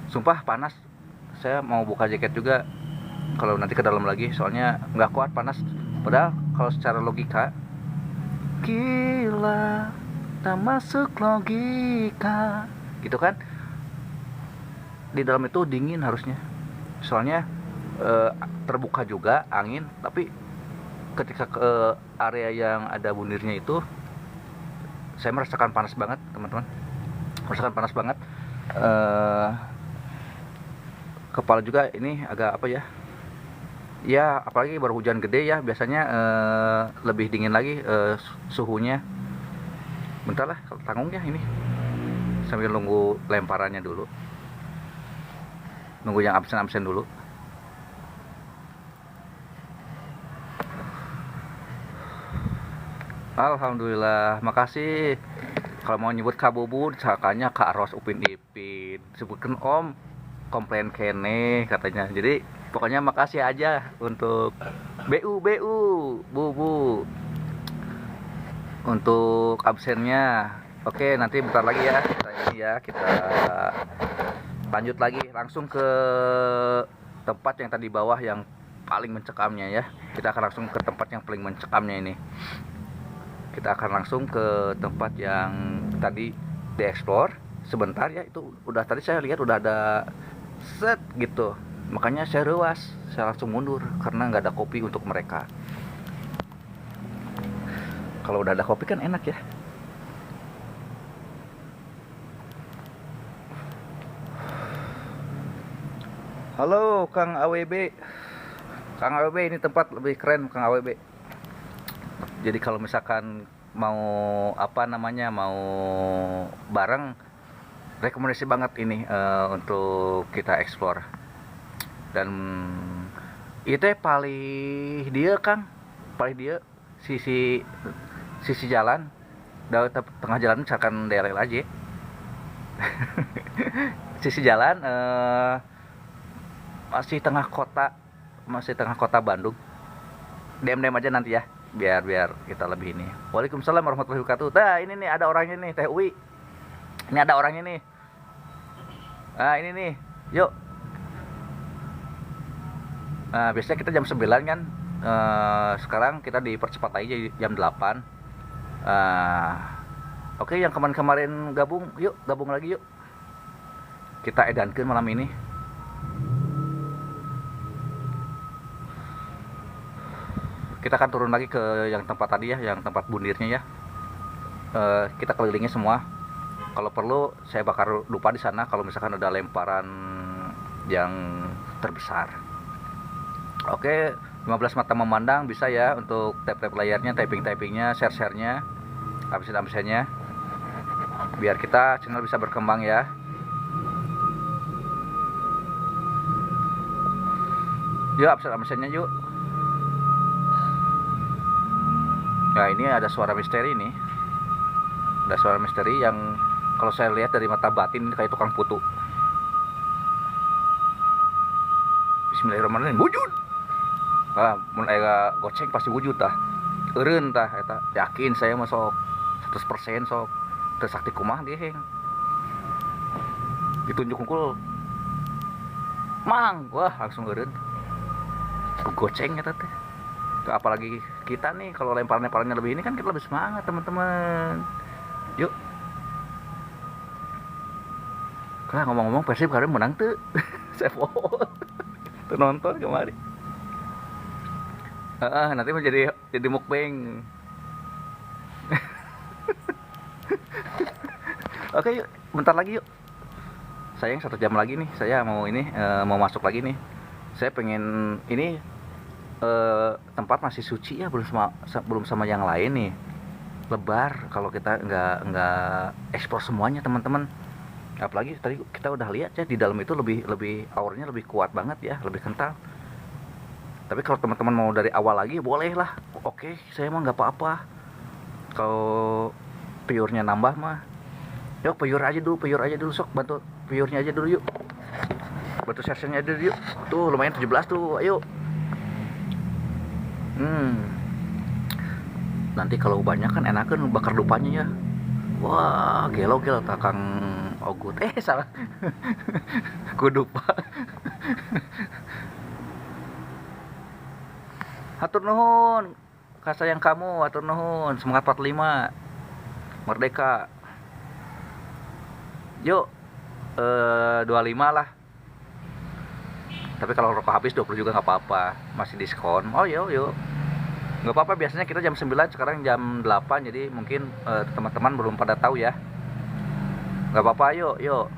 sumpah panas, saya mau buka jaket juga kalau nanti ke dalam lagi, soalnya nggak kuat panas. Padahal kalau secara logika, gila tak masuk logika gitu kan, di dalam itu dingin harusnya, soalnya terbuka juga angin. Tapi ketika ke area yang ada bundirnya itu, saya merasakan panas banget teman-teman, merasakan panas banget. Kepala juga ini agak apa ya, ya apalagi baru hujan gede ya, biasanya lebih dingin lagi suhunya. Bentar lah tanggung ya ini, sambil nunggu lemparannya dulu, nunggu yang absen dulu. Alhamdulillah, makasih. Kalau mau nyebut Kak Bubun, sakanya Kak Ros Upin Ipin, sebutkan Om, komplain kene katanya. Jadi pokoknya makasih aja untuk BU Bubu untuk absennya. Oke, nanti bentar lagi ya kita lanjut lagi langsung ke tempat yang tadi bawah yang paling mencekamnya ya. Kita akan langsung ke tempat yang paling mencekamnya ini. Kita akan langsung ke tempat yang tadi dieksplor sebentar ya. Itu udah tadi saya lihat udah ada set gitu, makanya saya rewas, saya langsung mundur karena nggak ada kopi untuk mereka. Kalau udah ada kopi kan enak ya. Halo Kang AWB. Kang AWB, ini tempat lebih keren Kang AWB. Jadi kalau misalkan mau mau bareng, rekomendasi banget ini untuk kita explore. Dan itu paling dia Kang, paling dia sisi jalan, dari tengah jalan misalkan daerah aja. Sisi jalan masih tengah kota Bandung. DM aja nanti ya, biar kita lebih ini. Waalaikumsalam warahmatullahi wabarakatuh. Nah ini nih ada orangnya nih, Teh Uwi. Ini ada orangnya nih. Nah ini nih, yuk. Nah biasanya kita jam 9 kan, sekarang kita dipercepat aja jam 8. Oke, yang kemarin gabung lagi yuk. Kita edankeun malam ini. Kita akan turun lagi ke yang tempat tadi ya, yang tempat bundirnya ya. Kita kelilingnya semua. Kalau perlu saya bakar lupa di sana kalau misalkan ada lemparan yang terbesar. Oke, 15 mata memandang bisa ya untuk tap layarnya, typingnya, share-nya, absen-absennya. Biar kita channel bisa berkembang ya. Yuk absen absennya yuk. Nah ini ada suara misteri nih. Ada suara misteri yang kalau saya lihat dari mata batin kayak tukang putu. Bismillahirrahmanirrahim. Wujud. Mun aya goceng pasti wujud tah. Eureun tah eta. Yakin saya mah sok 100% sok. Teu sakti kumaha geheng. Ditunjuk hungkul. Mang, wah langsung eureun. Goceng eta teh. Apalagi kita nih kalau lemparannya lebih ini kan kita lebih semangat teman-teman. Yuk. Lah ngomong-ngomong Persib kemarin menang tuh. Saya tuh nonton kemarin. Nanti mau jadi mukbang. Oke yuk, bentar lagi yuk. Sayang 1 jam lagi nih. Saya mau mau masuk lagi nih. Saya pengen ini tempat masih suci ya, belum sama yang lain nih. Lebar kalau kita nggak ekspor semuanya teman-teman. Apalagi tadi kita udah lihat ya di dalam itu lebih auranya lebih kuat banget ya, lebih kental. Tapi kalau teman-teman mau dari awal lagi boleh lah. Oke, saya mah nggak apa-apa. Kalau pure-nya nambah mah, yuk pure aja dulu sok, bantu pure-nya aja dulu yuk. Bantu share-nya aja dulu yuk. Tuh lumayan 17 tuh, ayo. Nanti kalau banyak kan enakan bakar dupanya ya. Wah, gelo takang Ogut. Salah. Kudupa. Hatur nuhun. Kasayang kamu, hatur nuhun. Semangat 45. Merdeka. Yuk. 25 lah. Tapi kalau rokok habis 20 juga nggak apa-apa. Masih diskon. Oh yuk. Nggak apa-apa, biasanya kita jam 9, sekarang jam 8. Jadi mungkin teman-teman belum pada tahu ya. Nggak apa-apa, yuk.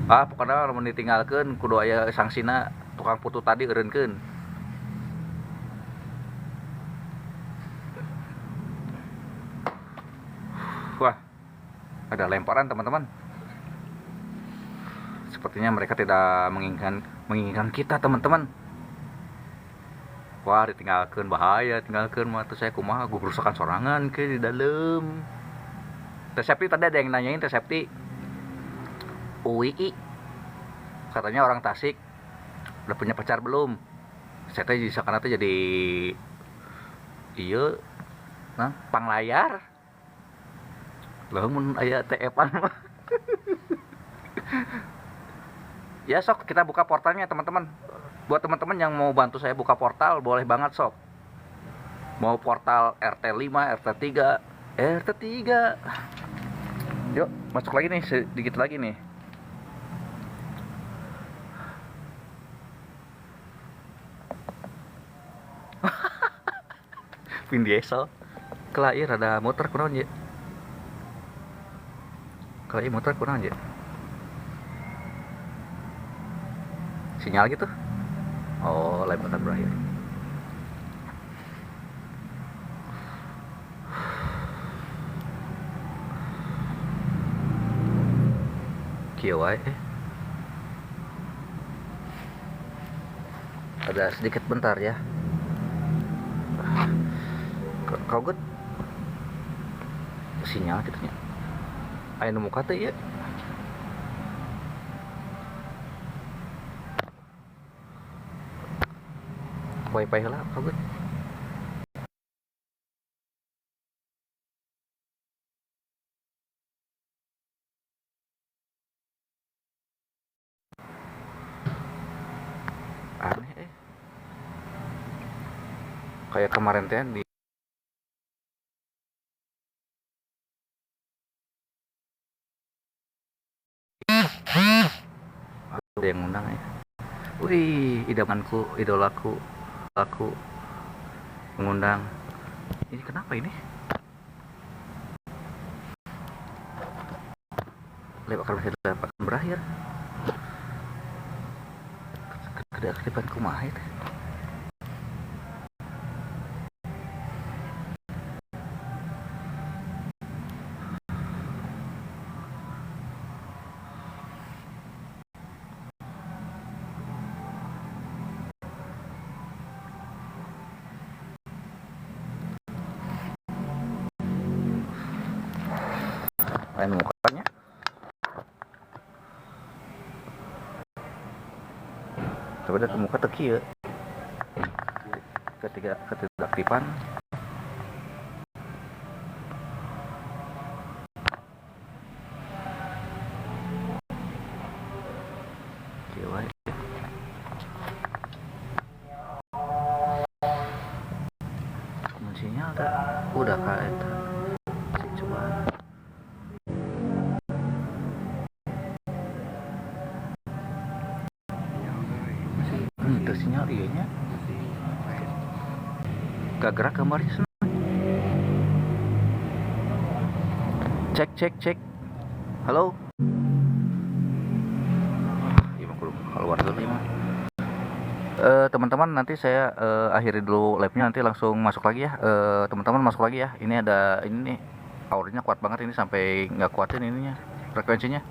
Pokoknya mau ditinggalkan kudu aya sangsina tukang putu tadi eureunkeun. Wah, ada lemparan teman-teman. Sepertinya mereka tidak menginginkan kita teman-teman. Wah, ditinggalkan bahaya, tinggalkan mah tuh saya kumaha gugrusakan sorangan ke di dalam. Teh Septi tadi ada yang nanyain Teh Septi. Ui, katanya orang Tasik udah punya pacar belum? Saya teh disakana teh jadi panglayar. Lah mun aya TF-an mah. Ya sok kita buka portalnya teman-teman. Buat teman-teman yang mau bantu saya buka portal boleh banget sok. Mau portal RT5, RT3, RT3. Yuk, masuk lagi nih, sedikit lagi nih. Vin Diesel. Kelair ada motor kunaon ya? Kelair motor kunaon ya? Sinyal gitu. Oh, live akan berakhir. Kieu wae. Ada sedikit bentar ya. Kau sinyal gitu nya. Aya nu muka teh ieu. Wifi heula kau. Aneh kayak kemarin teh di ada yang ngundang ya. Wih, idamanku, idolaku, aku mengundang. Ini kenapa ini? Akan berakhir. Kedap kumaha teh. lain mukanya. Coba lihat muka teki ya. Ketidakaktifan. Kieu sinyal udah kayak coba sinyal iya nya gak gerak gambarnya. Cek halo keluar dulu ya. Teman-teman nanti saya akhiri dulu live-nya, nanti langsung masuk lagi ya. Teman-teman masuk lagi ya, ini ada ini nih powernya kuat banget ini, sampai nggak kuatin ininya frekuensinya.